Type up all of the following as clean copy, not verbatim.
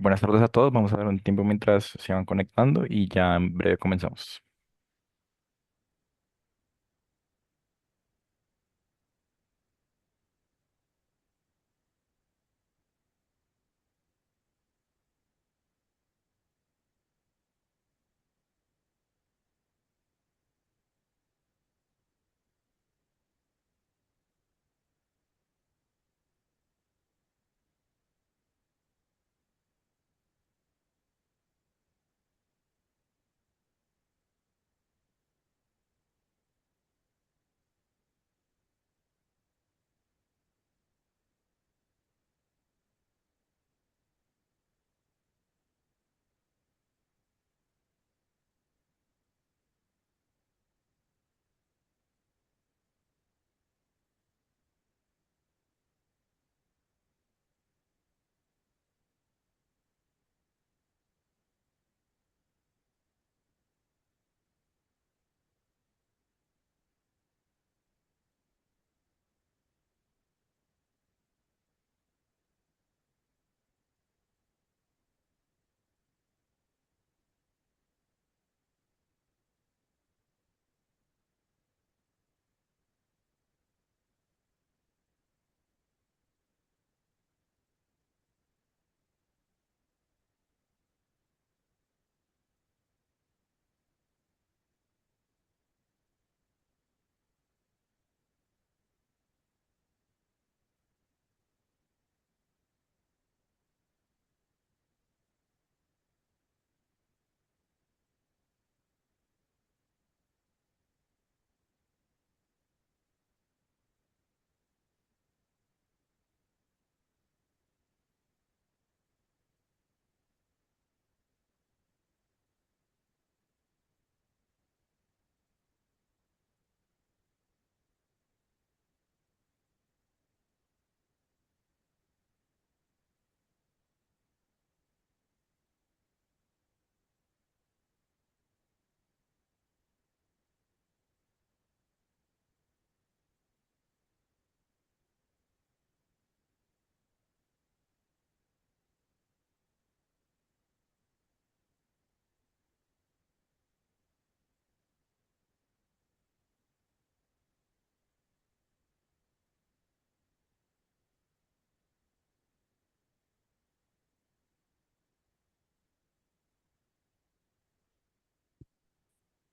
Buenas tardes a todos. Vamos a dar un tiempo mientras se van conectando y ya en breve comenzamos.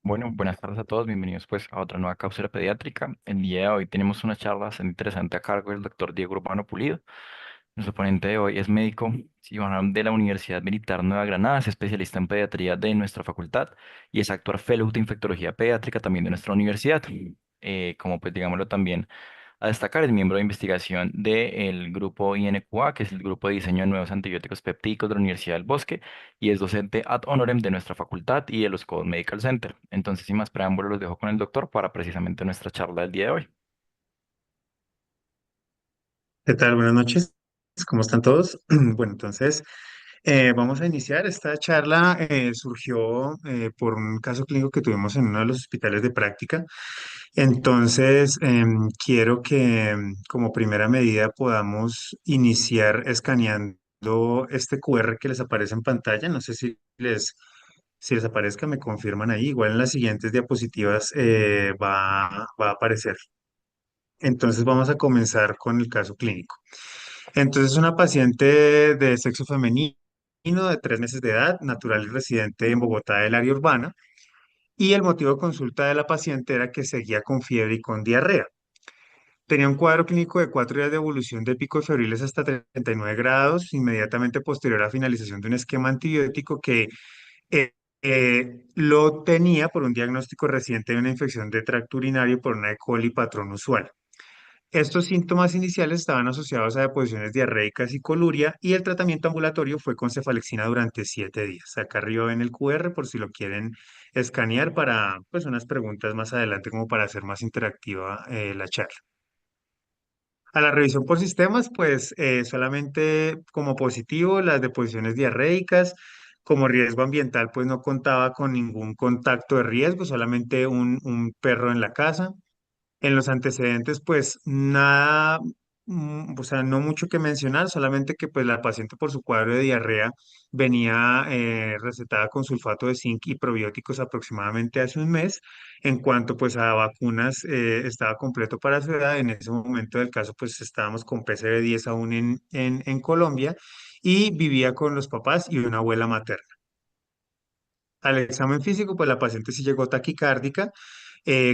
Bueno, buenas tardes a todos. Bienvenidos pues a otra nueva cápsula pediátrica. El día de hoy tenemos una charla bastante interesante a cargo del doctor Diego Urbano Pulido. Nuestro ponente de hoy es médico cirujano de la Universidad Militar Nueva Granada, es especialista en pediatría de nuestra facultad y es actual fellow de infectología pediátrica también de nuestra universidad. Como pues digámoslo también a destacar, es miembro de investigación del grupo INQA, que es el grupo de diseño de nuevos antibióticos peptídicos de la Universidad del Bosque, y es docente ad honorem de nuestra facultad y de los Code Medical Center. Entonces, sin más preámbulos, los dejo con el doctor para precisamente nuestra charla del día de hoy. ¿Qué tal? Buenas noches. ¿Cómo están todos? Bueno, entonces vamos a iniciar. Esta charla surgió por un caso clínico que tuvimos en uno de los hospitales de práctica. Entonces, quiero que como primera medida podamos iniciar escaneando este QR que les aparece en pantalla. No sé si les aparezca, me confirman ahí. Igual en las siguientes diapositivas va a aparecer. Entonces vamos a comenzar con el caso clínico. Entonces, una paciente de sexo femenino de 3 meses de edad, natural y residente en Bogotá del área urbana, y el motivo de consulta de la paciente era que seguía con fiebre y con diarrea. Tenía un cuadro clínico de 4 días de evolución de picos febriles hasta 39 grados, inmediatamente posterior a finalización de un esquema antibiótico que lo tenía por un diagnóstico reciente de una infección de tracto urinario por una E. coli patrón usual. Estos síntomas iniciales estaban asociados a deposiciones diarreicas y coluria y el tratamiento ambulatorio fue con cefalexina durante 7 días. Acá arriba ven el QR por si lo quieren escanear para pues unas preguntas más adelante como para hacer más interactiva la charla. A la revisión por sistemas, pues solamente como positivo las deposiciones diarreicas. Como riesgo ambiental, pues no contaba con ningún contacto de riesgo, solamente un perro en la casa. En los antecedentes, pues nada, o sea, no mucho que mencionar, solamente que pues la paciente por su cuadro de diarrea venía recetada con sulfato de zinc y probióticos aproximadamente hace un mes. En cuanto pues a vacunas, estaba completo para su edad. En ese momento del caso pues estábamos con PCV10 aún en Colombia y vivía con los papás y una abuela materna. Al examen físico, pues la paciente sí llegó taquicárdica,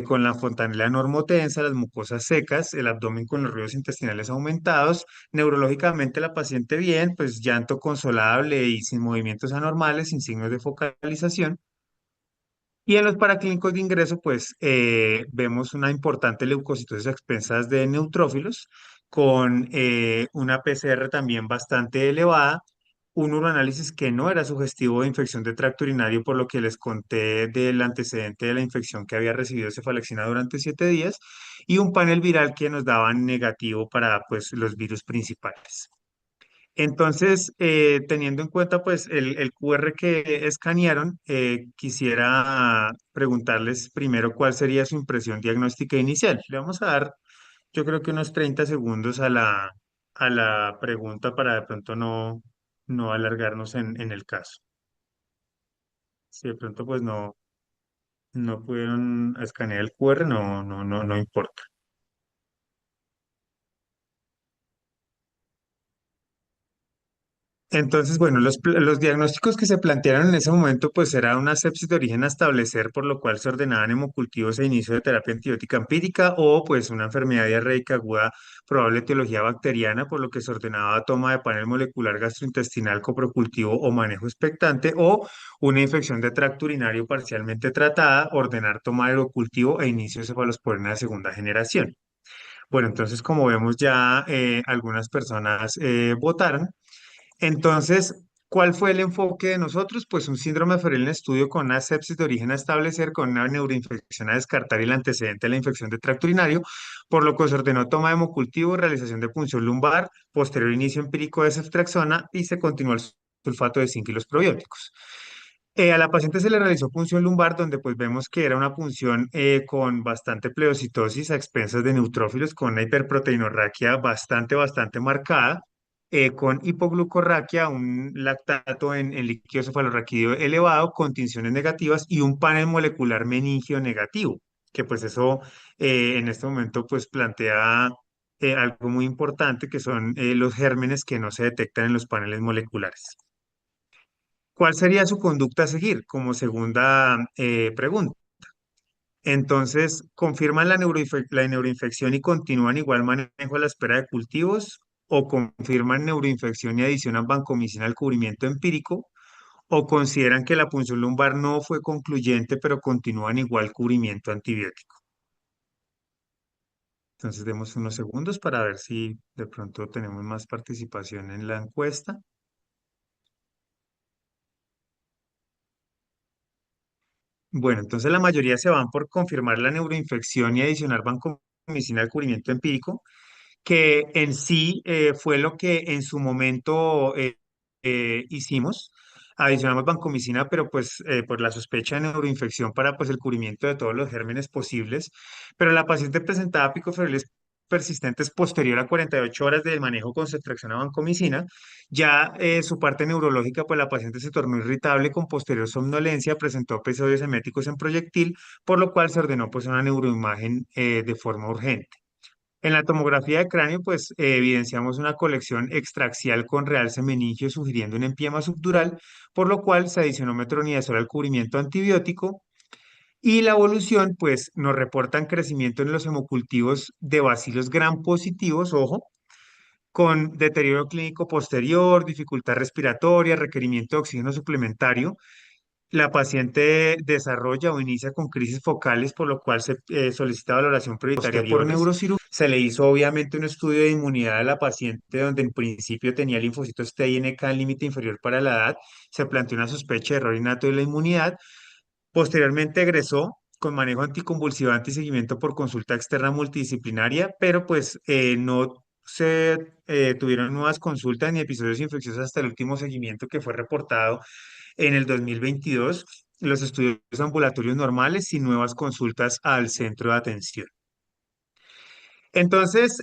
con la fontanela normotensa, las mucosas secas, el abdomen con los ruidos intestinales aumentados. Neurológicamente la paciente bien, pues llanto consolable y sin movimientos anormales, sin signos de focalización. Y en los paraclínicos de ingreso, pues vemos una importante leucocitosis a expensas de neutrófilos, con una PCR también bastante elevada, un uroanálisis que no era sugestivo de infección de tracto urinario, por lo que les conté del antecedente de la infección que había recibido cefalexina durante 7 días, y un panel viral que nos daba negativo para pues, los virus principales. Entonces, teniendo en cuenta pues el QR que escanearon, quisiera preguntarles primero cuál sería su impresión diagnóstica inicial. Le vamos a dar, yo creo que unos 30 segundos a la pregunta para de pronto no alargarnos en el caso. Si de pronto pues no pudieron escanear el QR, no importa. Entonces, bueno, los diagnósticos que se plantearon en ese momento, pues era una sepsis de origen a establecer, por lo cual se ordenaban hemocultivos e inicio de terapia antibiótica empírica, o pues una enfermedad diarreica aguda, probable etiología bacteriana, por lo que se ordenaba toma de panel molecular gastrointestinal coprocultivo o manejo expectante, o una infección de tracto urinario parcialmente tratada, ordenar toma de cultivo e inicio de cefalosporina de segunda generación. Bueno, entonces, como vemos ya, algunas personas votaron. Entonces, ¿cuál fue el enfoque de nosotros? Pues un síndrome febril en estudio con una sepsis de origen a establecer, con una neuroinfección a descartar y el antecedente de la infección de tracto urinario, por lo que se ordenó toma de hemocultivo, realización de punción lumbar, posterior inicio empírico de ceftriaxona y se continuó el sulfato de zinc y los probióticos. A la paciente se le realizó punción lumbar, donde pues vemos que era una punción con bastante pleocitosis a expensas de neutrófilos, con una hiperproteinorraquia bastante marcada, con hipoglucorraquia, un lactato en líquido cefalorraquídeo elevado, con tinciones negativas y un panel molecular meningio negativo, que pues eso en este momento pues plantea algo muy importante, que son los gérmenes que no se detectan en los paneles moleculares. ¿Cuál sería su conducta a seguir? Como segunda pregunta. Entonces, ¿confirman la neuroinfección y continúan igual manejo a la espera de cultivos? ¿O confirman neuroinfección y adicionan vancomicina al cubrimiento empírico? ¿O consideran que la punción lumbar no fue concluyente, pero continúan igual cubrimiento antibiótico? Entonces, demos unos segundos para ver si de pronto tenemos más participación en la encuesta. Bueno, entonces la mayoría se van por confirmar la neuroinfección y adicionar vancomicina al cubrimiento empírico, que en sí fue lo que en su momento hicimos. Adicionamos vancomicina, pero pues por la sospecha de neuroinfección para pues el cubrimiento de todos los gérmenes posibles. Pero la paciente presentaba picofebriles persistentes posterior a 48 horas de manejo con ceftriaxona a vancomicina. Ya su parte neurológica, pues la paciente se tornó irritable con posterior somnolencia, presentó episodios eméticos en proyectil, por lo cual se ordenó pues una neuroimagen de forma urgente. En la tomografía de cráneo, pues evidenciamos una colección extraxial con realce meningio sugiriendo un empiema subdural, por lo cual se adicionó metronidazol al cubrimiento antibiótico. Y la evolución, pues nos reportan crecimiento en los hemocultivos de bacilos gram positivos, ojo, con deterioro clínico posterior, dificultad respiratoria, requerimiento de oxígeno suplementario. La paciente desarrolla o inicia con crisis focales, por lo cual se solicita valoración prioritaria por neurocirugía. Se le hizo obviamente un estudio de inmunidad a la paciente, donde en principio tenía linfocitos T y NK en límite inferior para la edad. Se planteó una sospecha de error innato de la inmunidad. Posteriormente egresó con manejo anticonvulsivante y seguimiento por consulta externa multidisciplinaria, pero pues no se tuvieron nuevas consultas ni episodios infecciosos hasta el último seguimiento, que fue reportado en el 2022, los estudios ambulatorios normales y nuevas consultas al centro de atención. Entonces,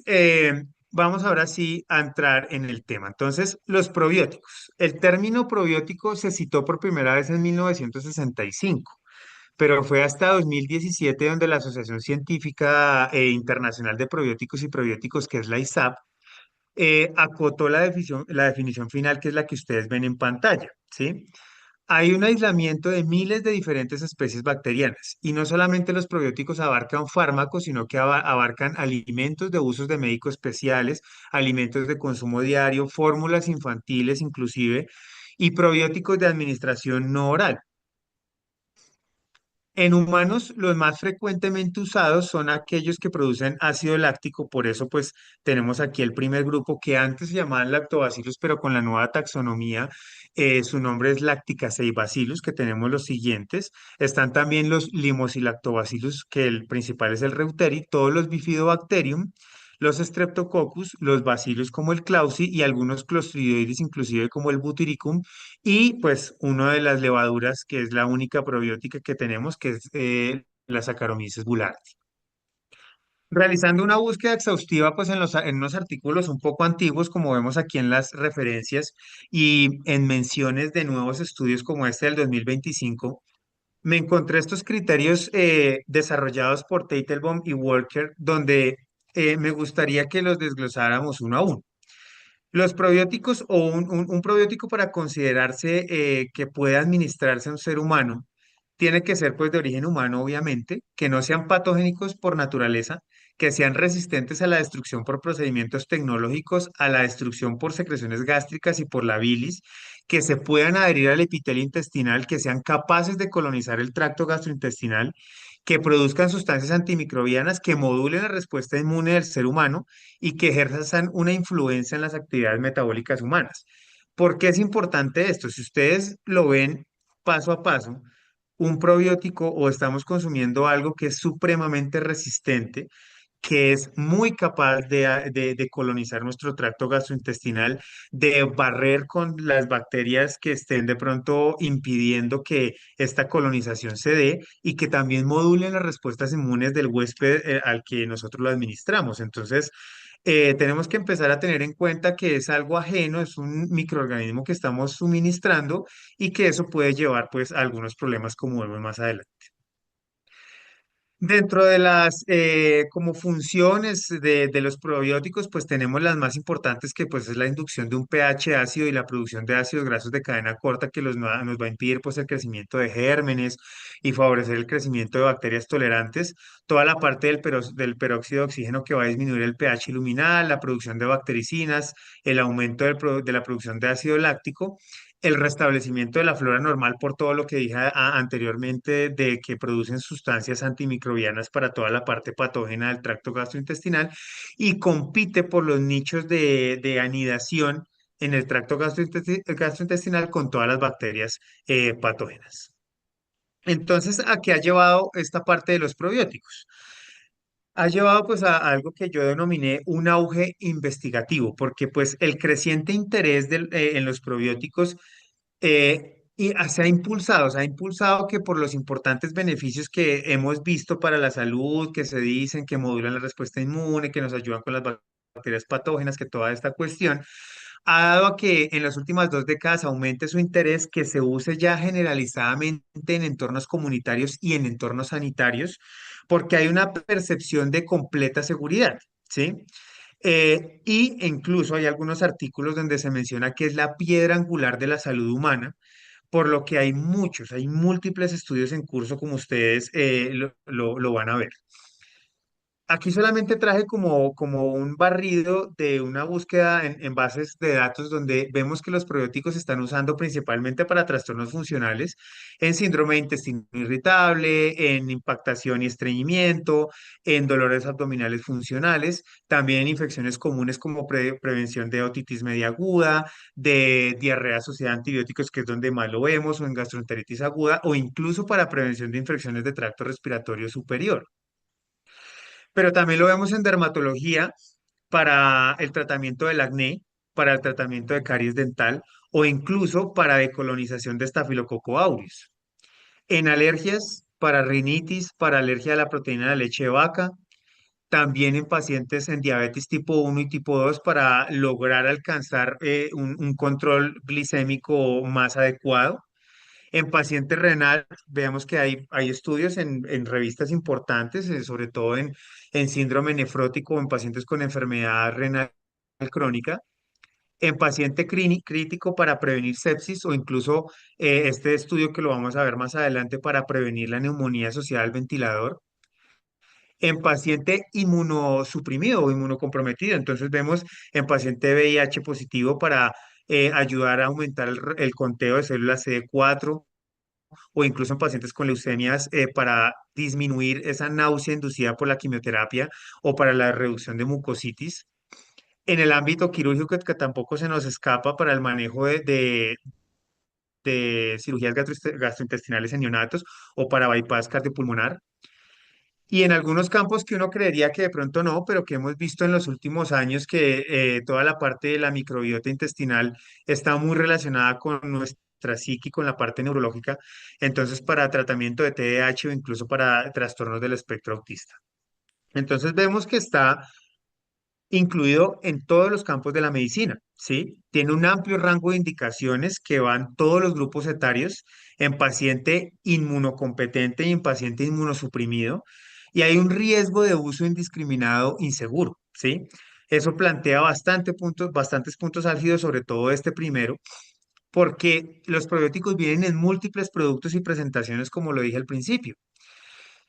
vamos ahora sí a entrar en el tema. Entonces, los probióticos. El término probiótico se citó por primera vez en 1965, pero fue hasta 2017 donde la Asociación Científica Internacional de Probióticos y Probióticos, que es la ISAP, acotó la definición final, que es la que ustedes ven en pantalla, ¿sí? Hay un aislamiento de miles de diferentes especies bacterianas y no solamente los probióticos abarcan fármacos, sino que abarcan alimentos de usos de médicos especiales, alimentos de consumo diario, fórmulas infantiles inclusive, y probióticos de administración no oral. En humanos, los más frecuentemente usados son aquellos que producen ácido láctico, por eso pues tenemos aquí el primer grupo que antes se llamaban lactobacillus, pero con la nueva taxonomía su nombre es Lacticaceibacillus, que tenemos los siguientes. Están también los Limosilactobacillus, que el principal es el Reuteri, todos los Bifidobacterium, los Streptococcus, los bacillus como el Clausi y algunos Clostridioides, inclusive como el Butyricum, y pues una de las levaduras que es la única probiótica que tenemos, que es la Saccharomyces boulardii. Realizando una búsqueda exhaustiva pues en unos artículos un poco antiguos, como vemos aquí en las referencias y en menciones de nuevos estudios como este del 2025, me encontré estos criterios desarrollados por Teitelbaum y Walker, donde me gustaría que los desglosáramos uno a uno. Los probióticos o un probiótico para considerarse que pueda administrarse a un ser humano tiene que ser pues de origen humano, obviamente, que no sean patogénicos por naturaleza, que sean resistentes a la destrucción por procedimientos tecnológicos, a la destrucción por secreciones gástricas y por la bilis, que se puedan adherir al epitelio intestinal, que sean capaces de colonizar el tracto gastrointestinal, que produzcan sustancias antimicrobianas que modulen la respuesta inmune del ser humano y que ejerzan una influencia en las actividades metabólicas humanas. ¿Por qué es importante esto? Si ustedes lo ven paso a paso, un probiótico o estamos consumiendo algo que es supremamente resistente, que es muy capaz de colonizar nuestro tracto gastrointestinal, de barrer con las bacterias que estén de pronto impidiendo que esta colonización se dé y que también modulen las respuestas inmunes del huésped al que nosotros lo administramos. Entonces, tenemos que empezar a tener en cuenta que es algo ajeno, es un microorganismo que estamos suministrando y que eso puede llevar pues a algunos problemas como vemos más adelante. Dentro de las como funciones de los probióticos, pues tenemos las más importantes que pues es la inducción de un pH ácido y la producción de ácidos grasos de cadena corta que nos va a impedir pues el crecimiento de gérmenes y favorecer el crecimiento de bacterias tolerantes. Toda la parte del peróxido de oxígeno que va a disminuir el pH luminal, la producción de bactericinas, el aumento de la producción de ácido láctico, el restablecimiento de la flora normal por todo lo que dije anteriormente de que producen sustancias antimicrobianas para toda la parte patógena del tracto gastrointestinal y compite por los nichos de anidación en el tracto gastrointestinal con todas las bacterias patógenas. Entonces, ¿a qué ha llevado esta parte de los probióticos? Ha llevado pues a algo que yo denominé un auge investigativo, porque pues el creciente interés en los probióticos se ha impulsado que por los importantes beneficios que hemos visto para la salud, que se dicen que modulan la respuesta inmune, que nos ayudan con las bacterias patógenas, que toda esta cuestión, ha dado a que en las últimas 2 décadas aumente su interés, que se use ya generalizadamente en entornos comunitarios y en entornos sanitarios, porque hay una percepción de completa seguridad, ¿sí? Y incluso hay algunos artículos donde se menciona que es la piedra angular de la salud humana, por lo que hay múltiples estudios en curso como ustedes lo van a ver. Aquí solamente traje como un barrido de una búsqueda en bases de datos donde vemos que los probióticos se están usando principalmente para trastornos funcionales, en síndrome de intestino irritable, en impactación y estreñimiento, en dolores abdominales funcionales, también en infecciones comunes como prevención de otitis media aguda, de diarrea asociada a antibióticos, que es donde más lo vemos, o en gastroenteritis aguda, o incluso para prevención de infecciones de tracto respiratorio superior, pero también lo vemos en dermatología para el tratamiento del acné, para el tratamiento de caries dental o incluso para decolonización de Staphylococcus aureus. En alergias, para rinitis, para alergia a la proteína de la leche de vaca, también en pacientes en diabetes tipo 1 y tipo 2 para lograr alcanzar un control glicémico más adecuado. En paciente renal, veamos que hay estudios en revistas importantes, sobre todo en síndrome nefrótico, en pacientes con enfermedad renal crónica, en paciente crítico para prevenir sepsis o incluso este estudio que lo vamos a ver más adelante para prevenir la neumonía asociada al ventilador. En paciente inmunosuprimido o inmunocomprometido, entonces vemos en paciente VIH positivo para ayudar a aumentar el conteo de células CD4 o incluso en pacientes con leucemias para disminuir esa náusea inducida por la quimioterapia o para la reducción de mucositis. En el ámbito quirúrgico, que tampoco se nos escapa para el manejo de cirugías gastrointestinales en neonatos o para bypass cardiopulmonar. Y en algunos campos que uno creería que de pronto no, pero que hemos visto en los últimos años que toda la parte de la microbiota intestinal está muy relacionada con nuestra psique, con la parte neurológica, entonces para tratamiento de TDAH o incluso para trastornos del espectro autista. Entonces vemos que está incluido en todos los campos de la medicina, ¿sí? Tiene un amplio rango de indicaciones que van todos los grupos etarios en paciente inmunocompetente y en paciente inmunosuprimido, y hay un riesgo de uso indiscriminado inseguro, ¿sí? Eso plantea bastantes puntos álgidos, sobre todo este primero, porque los probióticos vienen en múltiples productos y presentaciones, como lo dije al principio.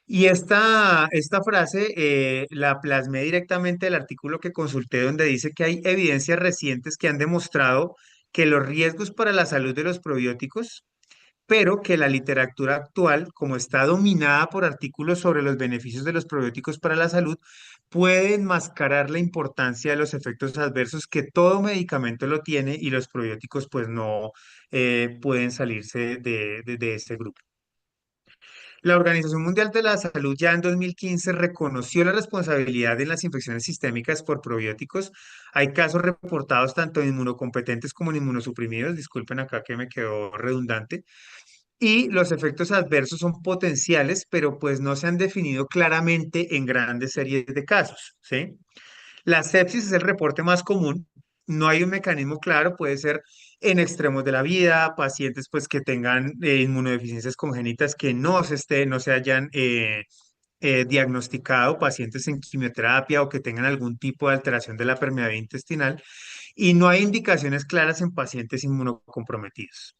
Y esta frase la plasmé directamente del artículo que consulté donde dice que hay evidencias recientes que han demostrado que los riesgos para la salud de los probióticos, pero que la literatura actual, como está dominada por artículos sobre los beneficios de los probióticos para la salud, puede enmascarar la importancia de los efectos adversos que todo medicamento lo tiene y los probióticos pues no pueden salirse de este grupo. La Organización Mundial de la Salud ya en 2015 reconoció la responsabilidad en las infecciones sistémicas por probióticos. Hay casos reportados tanto en inmunocompetentes como en inmunosuprimidos. Disculpen acá que me quedó redundante. Y los efectos adversos son potenciales, pero pues no se han definido claramente en grandes series de casos, ¿sí? La sepsis es el reporte más común. No hay un mecanismo claro, puede ser en extremos de la vida, pacientes pues que tengan inmunodeficiencias congénitas que no se hayan diagnosticado, pacientes en quimioterapia o que tengan algún tipo de alteración de la permeabilidad intestinal, y no hay indicaciones claras en pacientes inmunocomprometidos.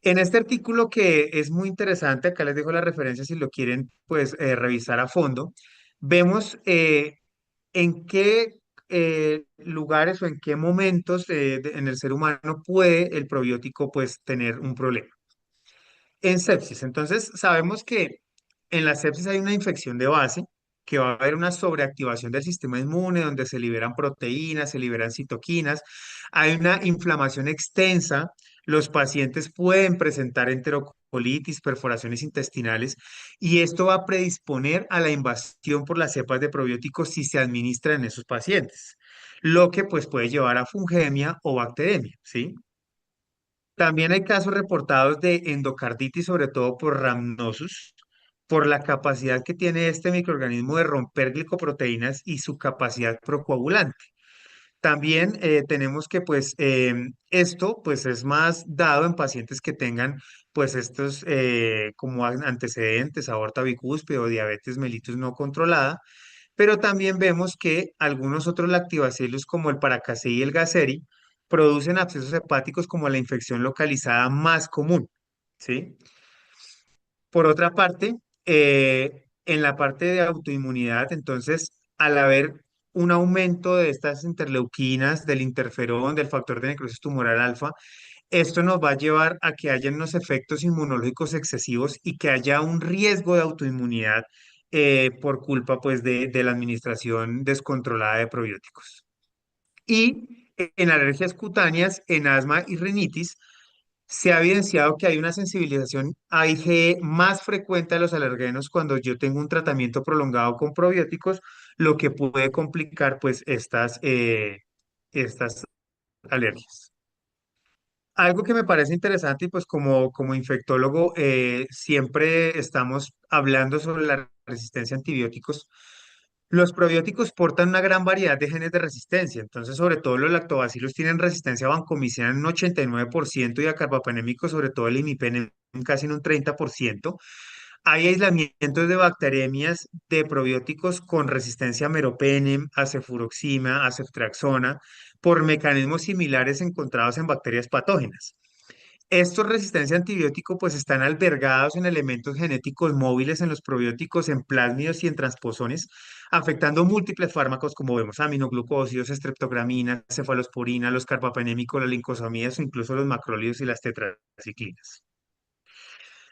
En este artículo que es muy interesante, acá les dejo la referencia si lo quieren pues revisar a fondo, vemos en qué lugares o en qué momentos en el ser humano puede el probiótico pues tener un problema. En sepsis, entonces sabemos que en la sepsis hay una infección de base, que va a haber una sobreactivación del sistema inmune, donde se liberan proteínas, se liberan citoquinas, hay una inflamación extensa, los pacientes pueden presentar enterocolitis, perforaciones intestinales, y esto va a predisponer a la invasión por las cepas de probióticos si se administra en esos pacientes, lo que pues puede llevar a fungemia o bacteremia, ¿sí? También hay casos reportados de endocarditis, sobre todo por rhamnosus, por la capacidad que tiene este microorganismo de romper glicoproteínas y su capacidad procoagulante. También tenemos que pues esto pues es más dado en pacientes que tengan pues estos como antecedentes, aorta bicúspide o diabetes mellitus no controlada, pero también vemos que algunos otros lactobacillus como el Paracasei y el Gasseri producen abscesos hepáticos como la infección localizada más común, ¿sí? Por otra parte, en la parte de autoinmunidad, entonces, al haber un aumento de estas interleuquinas, del interferón, del factor de necrosis tumoral alfa, esto nos va a llevar a que haya unos efectos inmunológicos excesivos y que haya un riesgo de autoinmunidad por culpa, pues, de la administración descontrolada de probióticos. Y en alergias cutáneas, en asma y rinitis, se ha evidenciado que hay una sensibilización IgE más frecuente a los alergenos cuando yo tengo un tratamiento prolongado con probióticos, lo que puede complicar pues estas alergias. Algo que me parece interesante y pues como infectólogo siempre estamos hablando sobre la resistencia a antibióticos. Los probióticos portan una gran variedad de genes de resistencia, entonces sobre todo los lactobacilos tienen resistencia a vancomicina en un 89% y a carbapenémicos, sobre todo el imipenem, casi en un 30%. Hay aislamientos de bacteriemias de probióticos con resistencia a meropenem, a cefuroxima, a ceftriaxona, por mecanismos similares encontrados en bacterias patógenas. Estos resistencia a antibiótico pues están albergados en elementos genéticos móviles en los probióticos, en plásmidos y en transposones, afectando múltiples fármacos como vemos, aminoglucósidos, estreptograminas, cefalosporina, los carbapenémicos, las lincosamidas o incluso los macrólidos y las tetraciclinas.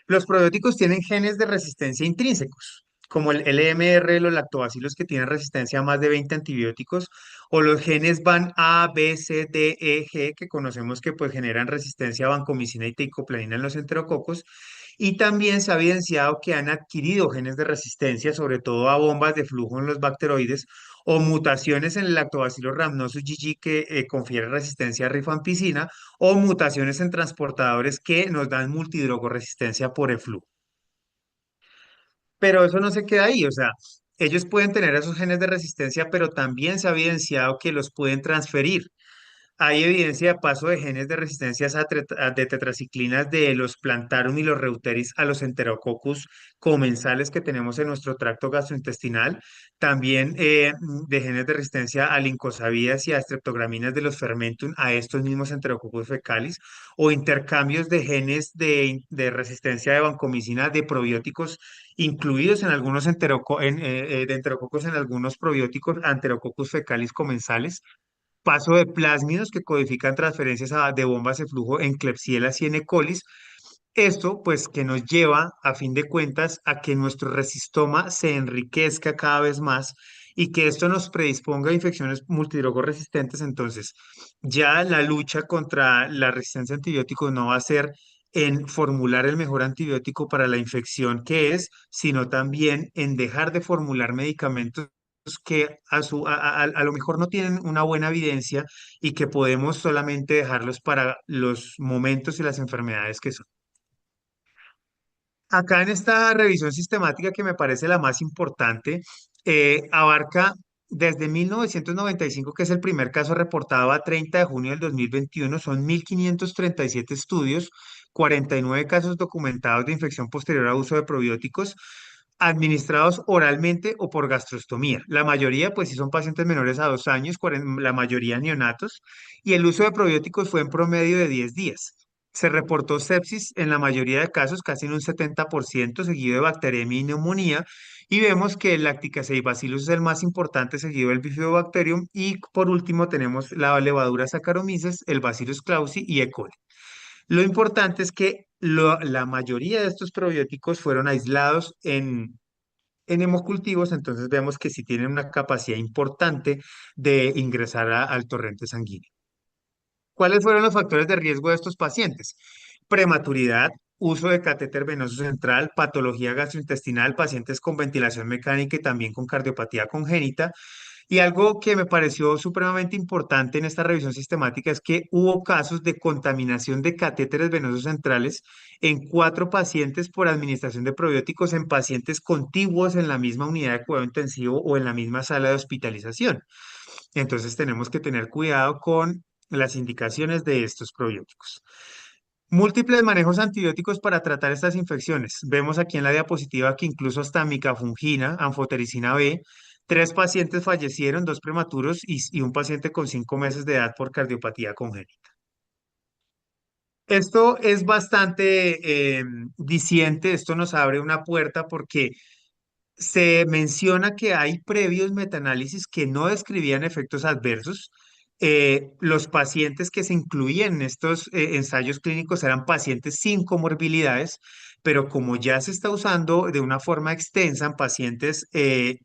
Los probióticos tienen genes de resistencia intrínsecos, como el LMR de los lactobacilos que tienen resistencia a más de 20 antibióticos, o los genes VAN A, B, C, D, E, G, que conocemos que pues generan resistencia a vancomicina y teicoplanina en los enterococos, y también se ha evidenciado que han adquirido genes de resistencia, sobre todo a bombas de flujo en los bacteroides, o mutaciones en el lactobacillus rhamnosus GG que confiere resistencia a rifampicina, o mutaciones en transportadores que nos dan multidrogoresistencia por el flujo. Pero eso no se queda ahí, o sea, ellos pueden tener esos genes de resistencia, pero también se ha evidenciado que los pueden transferir. Hay evidencia de paso de genes de resistencias de tetraciclinas de los plantarum y los reuteris a los enterococcus comensales que tenemos en nuestro tracto gastrointestinal. También de genes de resistencia a lincosabidas y a streptograminas de los fermentum a estos mismos enterococcus fecalis. O intercambios de genes de resistencia de vancomicina de probióticos incluidos en algunos de enterococos en algunos probióticos a enterococcus fecalis comensales, paso de plásmidos que codifican transferencias de bombas de flujo en Klebsiella y en E. coli. Esto, pues, que nos lleva, a fin de cuentas, a que nuestro resistoma se enriquezca cada vez más y que esto nos predisponga a infecciones multidrogoresistentes. Entonces, ya la lucha contra la resistencia a antibióticos no va a ser en formular el mejor antibiótico para la infección que es, sino también en dejar de formular medicamentos que a lo mejor no tienen una buena evidencia y que podemos solamente dejarlos para los momentos y las enfermedades que son. Acá en esta revisión sistemática que me parece la más importante, abarca desde 1995, que es el primer caso reportado a 30 de junio del 2021, son 1.537 estudios, 49 casos documentados de infección posterior a uso de probióticos administrados oralmente o por gastrostomía. La mayoría, pues sí son pacientes menores a 2 años, la mayoría neonatos, y el uso de probióticos fue en promedio de 10 días. Se reportó sepsis en la mayoría de casos, casi en un 70%, seguido de bacteremia y neumonía, y vemos que el Lacticacibacillus es el más importante, seguido del Bifidobacterium, y por último tenemos la levadura Saccharomyces, el Bacillus clausi y E. coli. Lo importante es que la mayoría de estos probióticos fueron aislados en hemocultivos, entonces vemos que sí tienen una capacidad importante de ingresar al torrente sanguíneo. ¿Cuáles fueron los factores de riesgo de estos pacientes? Prematuridad, uso de catéter venoso central, patología gastrointestinal, pacientes con ventilación mecánica y también con cardiopatía congénita. Y algo que me pareció supremamente importante en esta revisión sistemática es que hubo casos de contaminación de catéteres venosos centrales en 4 pacientes por administración de probióticos en pacientes contiguos en la misma unidad de cuidado intensivo o en la misma sala de hospitalización. Entonces tenemos que tener cuidado con las indicaciones de estos probióticos. Múltiples manejos antibióticos para tratar estas infecciones. Vemos aquí en la diapositiva que incluso hasta micafungina, anfotericina B, 3 pacientes fallecieron, 2 prematuros y un paciente con 5 meses de edad por cardiopatía congénita. Esto es bastante diciente, esto nos abre una puerta porque se menciona que hay previos metaanálisis que no describían efectos adversos. Los pacientes que se incluían en estos ensayos clínicos eran pacientes sin comorbilidades, pero como ya se está usando de una forma extensa en pacientes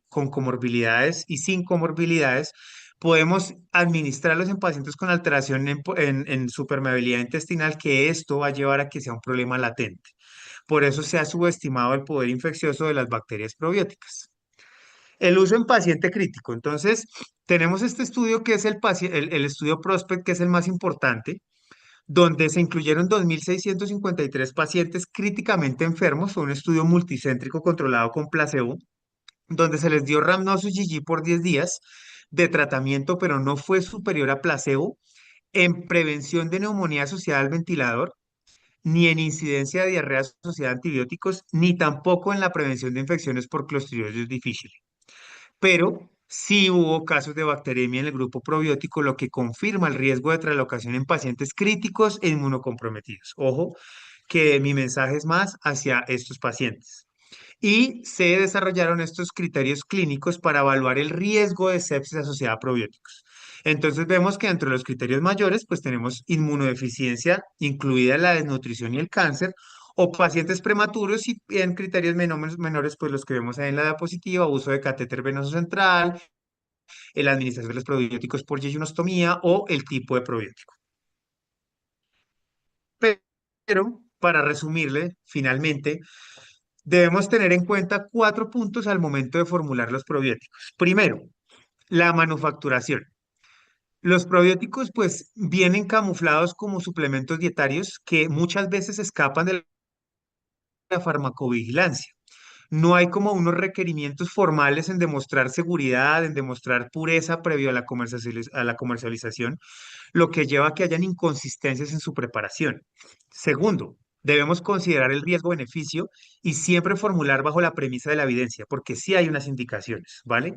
con comorbilidades y sin comorbilidades, podemos administrarlos en pacientes con alteración en su permeabilidad intestinal, que esto va a llevar a que sea un problema latente. Por eso se ha subestimado el poder infeccioso de las bacterias probióticas. El uso en paciente crítico. Entonces, tenemos este estudio que es el estudio Prospect, que es el más importante, donde se incluyeron 2.653 pacientes críticamente enfermos. Fue un estudio multicéntrico controlado con placebo. donde se les dio Rhamnosus GG por 10 días de tratamiento, pero no fue superior a placebo en prevención de neumonía asociada al ventilador, ni en incidencia de diarrea asociada a antibióticos, ni tampoco en la prevención de infecciones por Clostridium difficile. Pero sí hubo casos de bacteremia en el grupo probiótico, lo que confirma el riesgo de traslocación en pacientes críticos e inmunocomprometidos. Ojo, que mi mensaje es más hacia estos pacientes. Y se desarrollaron estos criterios clínicos para evaluar el riesgo de sepsis asociada a probióticos. Entonces vemos que entre los criterios mayores, pues tenemos inmunodeficiencia, incluida la desnutrición y el cáncer, o pacientes prematuros y en criterios menores, pues los que vemos ahí en la diapositiva, uso de catéter venoso central, la administración de los probióticos por yeyunostomía o el tipo de probiótico. Pero, para resumirle, finalmente, debemos tener en cuenta cuatro puntos al momento de formular los probióticos. Primero, la manufacturación. Los probióticos pues vienen camuflados como suplementos dietarios que muchas veces escapan de la farmacovigilancia. No hay como unos requerimientos formales en demostrar seguridad, en demostrar pureza previo a la comercialización, lo que lleva a que hayan inconsistencias en su preparación. Segundo, debemos considerar el riesgo-beneficio y siempre formular bajo la premisa de la evidencia, porque sí hay unas indicaciones, ¿vale?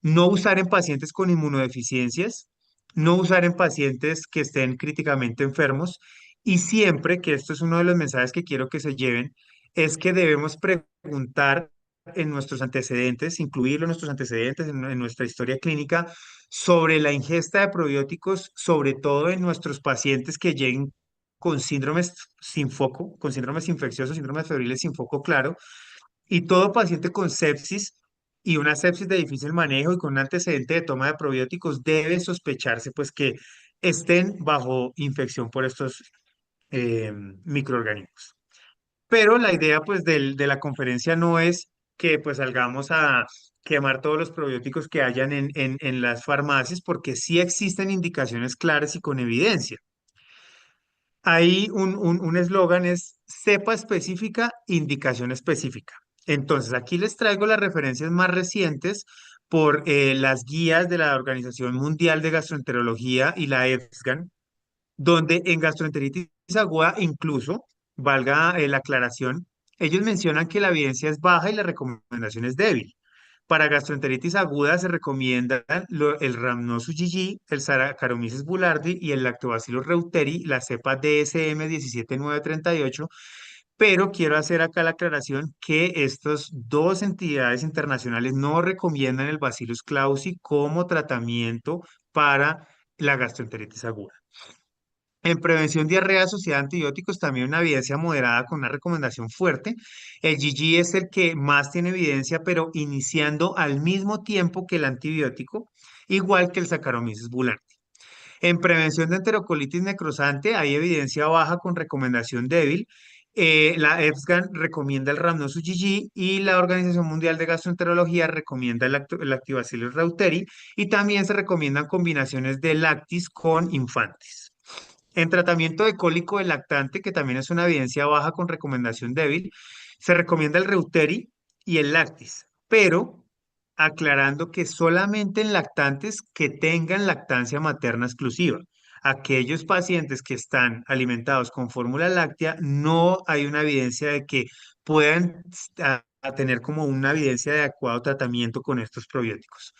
No usar en pacientes con inmunodeficiencias, no usar en pacientes que estén críticamente enfermos y siempre, que esto es uno de los mensajes que quiero que se lleven, es que debemos preguntar en nuestros antecedentes, incluirlo en nuestros antecedentes, en nuestra historia clínica, sobre la ingesta de probióticos, sobre todo en nuestros pacientes que lleguen con síndromes sin foco, con síndromes infecciosos, síndromes febriles sin foco claro, y todo paciente con sepsis y una sepsis de difícil manejo y con un antecedente de toma de probióticos debe sospecharse pues que estén bajo infección por estos microorganismos. Pero la idea pues de la conferencia no es que pues salgamos a quemar todos los probióticos que hayan en las farmacias porque sí existen indicaciones claras y con evidencia. Ahí un eslogan es cepa específica, indicación específica. Entonces, aquí les traigo las referencias más recientes por las guías de la Organización Mundial de Gastroenterología y la EFSGAN, donde en gastroenteritis aguda incluso, valga la aclaración, ellos mencionan que la evidencia es baja y la recomendación es débil. Para gastroenteritis aguda se recomienda el Rhamnosus GG, el Saccharomyces boulardii y el Lactobacillus reuteri, la cepa DSM 17938, pero quiero hacer acá la aclaración que estas dos entidades internacionales no recomiendan el Bacillus clausi como tratamiento para la gastroenteritis aguda. En prevención diarrea asociada a antibióticos, también una evidencia moderada con una recomendación fuerte. El GG es el que más tiene evidencia, pero iniciando al mismo tiempo que el antibiótico, igual que el Saccharomyces boulardii. En prevención de enterocolitis necrosante hay evidencia baja con recomendación débil. La EFSGAN recomienda el Rhamnosus GG y la Organización Mundial de Gastroenterología recomienda el Lactobacillus reuteri y también se recomiendan combinaciones de lactis con infantes. En tratamiento de cólico del lactante, que también es una evidencia baja con recomendación débil, se recomienda el Reuteri y el Lactis, pero aclarando que solamente en lactantes que tengan lactancia materna exclusiva. Aquellos pacientes que están alimentados con fórmula láctea, no hay una evidencia de que puedan a tener como una evidencia de adecuado tratamiento con estos probióticos.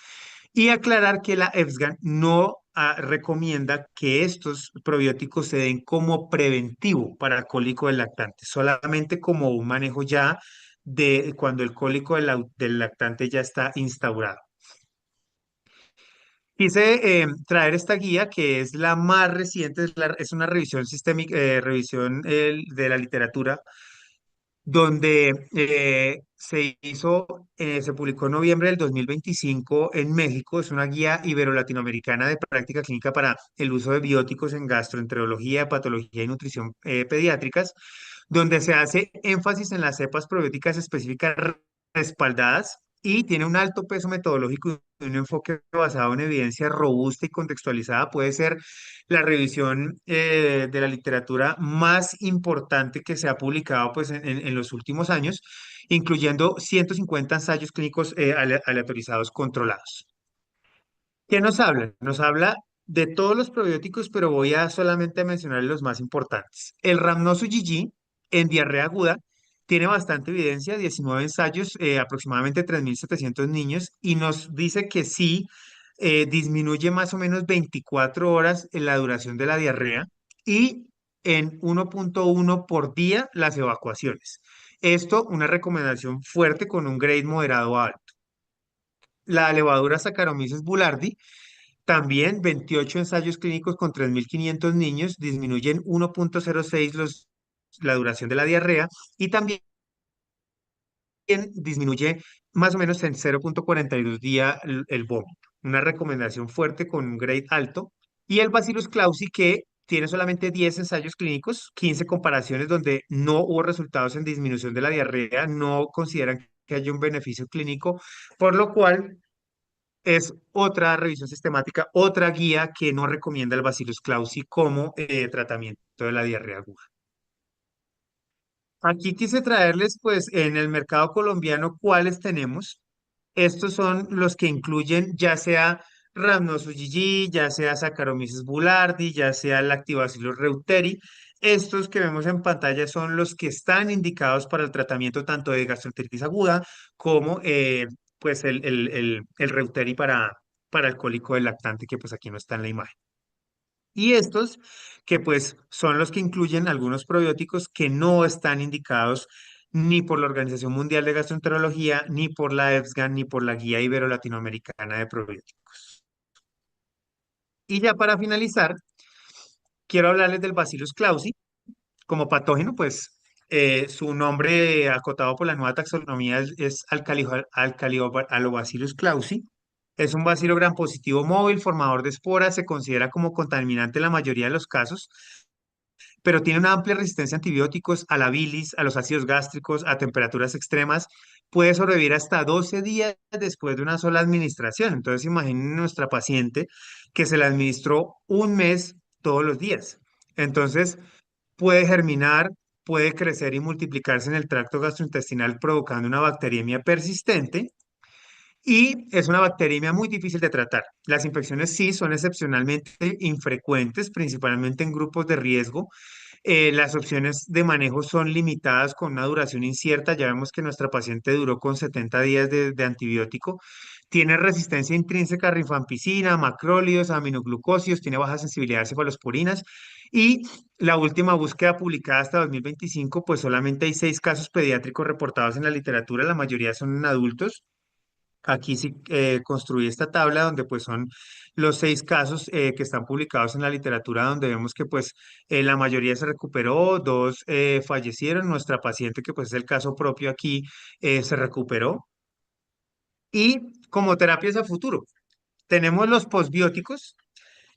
Y aclarar que la EFSGAN no recomienda que estos probióticos se den como preventivo para el cólico del lactante, solamente como un manejo ya de cuando el cólico del lactante ya está instaurado. Quise traer esta guía que es la más reciente, es una revisión sistémica, revisión de la literatura donde se publicó en noviembre del 2025 en México. Es una guía ibero-latinoamericana de práctica clínica para el uso de bióticos en gastroenterología, patología y nutrición pediátricas, donde se hace énfasis en las cepas probióticas específicas respaldadas y tiene un alto peso metodológico y un enfoque basado en evidencia robusta y contextualizada. Puede ser la revisión de la literatura más importante que se ha publicado pues, en los últimos años. incluyendo 150 ensayos clínicos aleatorizados controlados. ¿Qué nos habla? Nos habla de todos los probióticos, pero voy a solamente mencionar los más importantes. El Rhamnosus GG en diarrea aguda tiene bastante evidencia, 19 ensayos, aproximadamente 3.700 niños, y nos dice que sí disminuye más o menos 24 horas en la duración de la diarrea y en 1.1 por día las evacuaciones. Esto, una recomendación fuerte con un grade moderado a alto. La levadura Saccharomyces boulardii también 28 ensayos clínicos con 3.500 niños disminuyen 1.06 la duración de la diarrea y también disminuye más o menos en 0.42 días el vómito. Una recomendación fuerte con un grade alto. Y el Bacillus clausi que tiene solamente 10 ensayos clínicos, 15 comparaciones donde no hubo resultados en disminución de la diarrea, no consideran que haya un beneficio clínico, por lo cual es otra revisión sistemática, otra guía que no recomienda el Bacillus clausi como tratamiento de la diarrea aguda. Aquí quise traerles, pues, en el mercado colombiano, cuáles tenemos. Estos son los que incluyen ya sea Rhamnosus gigi, ya sea Saccharomyces boulardii, ya sea Lactobacillus reuteri. Estos que vemos en pantalla son los que están indicados para el tratamiento tanto de gastroenteritis aguda como pues el reuteri para el cólico del lactante, que pues aquí no está en la imagen. Y estos que pues son los que incluyen algunos probióticos que no están indicados ni por la Organización Mundial de Gastroenterología, ni por la EFSGAN, ni por la Guía Ibero-Latinoamericana de Probióticos. Y ya para finalizar, quiero hablarles del Bacillus clausi. Como patógeno, pues su nombre acotado por la nueva taxonomía es Alcaliobacillus clausi. Es un bacilo gram positivo móvil, formador de esporas, se considera como contaminante en la mayoría de los casos, pero tiene una amplia resistencia a antibióticos, a la bilis, a los ácidos gástricos, a temperaturas extremas. Puede sobrevivir hasta 12 días después de una sola administración. Entonces, imaginen nuestra paciente que se le administró un mes todos los días. Entonces, puede germinar, puede crecer y multiplicarse en el tracto gastrointestinal provocando una bacteriemia persistente y es una bacteriemia muy difícil de tratar. Las infecciones sí son excepcionalmente infrecuentes, principalmente en grupos de riesgo. Las opciones de manejo son limitadas con una duración incierta. Ya vemos que nuestra paciente duró con 70 días de antibiótico. Tiene resistencia intrínseca a rifampicina, macrólidos, aminoglucósidos, tiene baja sensibilidad a cefalosporinas. Y la última búsqueda publicada hasta 2025, pues solamente hay 6 casos pediátricos reportados en la literatura, la mayoría son en adultos. Aquí sí construí esta tabla donde pues son los 6 casos que están publicados en la literatura donde vemos que pues la mayoría se recuperó, 2 fallecieron, nuestra paciente que pues es el caso propio aquí se recuperó y como terapias a futuro tenemos los posbióticos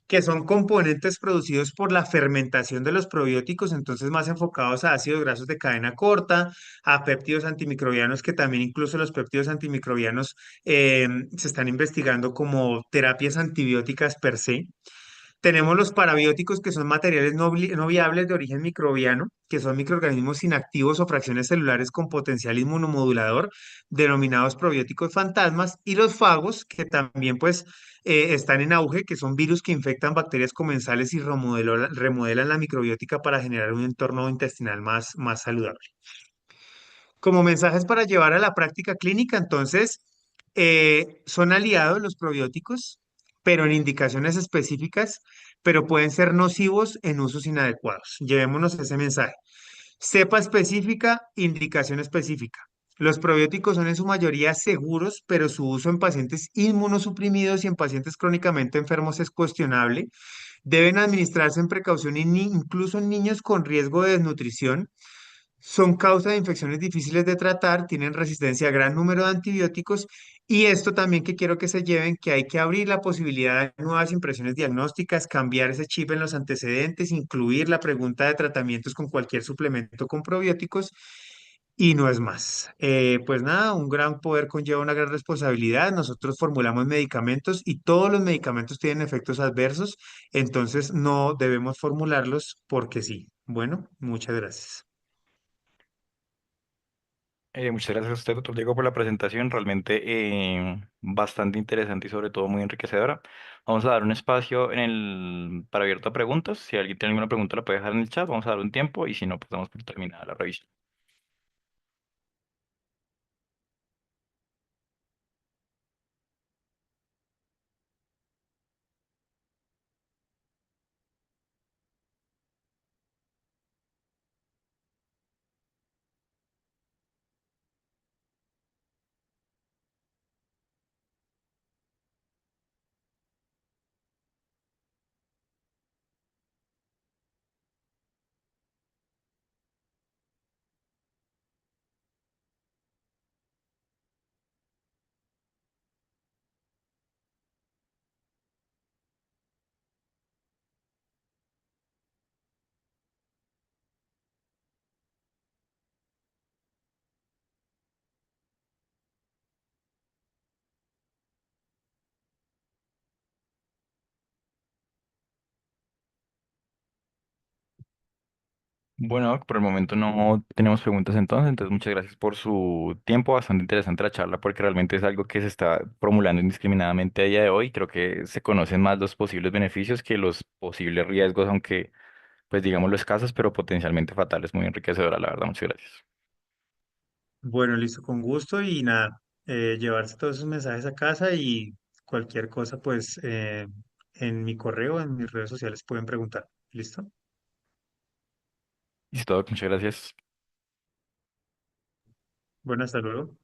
que son componentes producidos por la fermentación de los probióticos, entonces más enfocados a ácidos grasos de cadena corta, a péptidos antimicrobianos, que también incluso los péptidos antimicrobianos se están investigando como terapias antibióticas per se. Tenemos los parabióticos, que son materiales no viables de origen microbiano, que son microorganismos inactivos o fracciones celulares con potencial inmunomodulador, denominados probióticos fantasmas, y los fagos, que también pues están en auge, que son virus que infectan bacterias comensales y remodelan la microbiótica para generar un entorno intestinal más saludable. Como mensajes para llevar a la práctica clínica, entonces, son aliados los probióticos, pero en indicaciones específicas, pero pueden ser nocivos en usos inadecuados. Llevémonos ese mensaje. Cepa específica, indicación específica. Los probióticos son en su mayoría seguros, pero su uso en pacientes inmunosuprimidos y en pacientes crónicamente enfermos es cuestionable. Deben administrarse en precaución incluso en niños con riesgo de desnutrición. Son causa de infecciones difíciles de tratar, tienen resistencia a gran número de antibióticos y esto también que quiero que se lleven, que hay que abrir la posibilidad de nuevas impresiones diagnósticas, cambiar ese chip en los antecedentes, incluir la pregunta de tratamientos con cualquier suplemento con probióticos y no es más. Pues nada, un gran poder conlleva una gran responsabilidad. Nosotros formulamos medicamentos y todos los medicamentos tienen efectos adversos, entonces no debemos formularlos porque sí. Bueno, muchas gracias. Muchas gracias a usted, doctor Diego, por la presentación. Realmente bastante interesante y sobre todo muy enriquecedora. Vamos a dar un espacio para abierto a preguntas. Si alguien tiene alguna pregunta, la puede dejar en el chat. Vamos a dar un tiempo y si no, pues damos por terminada la revisión. Bueno, por el momento no tenemos preguntas entonces muchas gracias por su tiempo, bastante interesante la charla porque realmente es algo que se está formulando indiscriminadamente a día de hoy. Creo que se conocen más los posibles beneficios que los posibles riesgos, aunque pues digamos los escasos, pero potencialmente fatales. Muy enriquecedora, la verdad, muchas gracias. Bueno, listo, con gusto y nada, llevarse todos esos mensajes a casa y cualquier cosa, pues en mi correo, en mis redes sociales pueden preguntar. ¿Listo? Listo, muchas gracias. Bueno, hasta luego.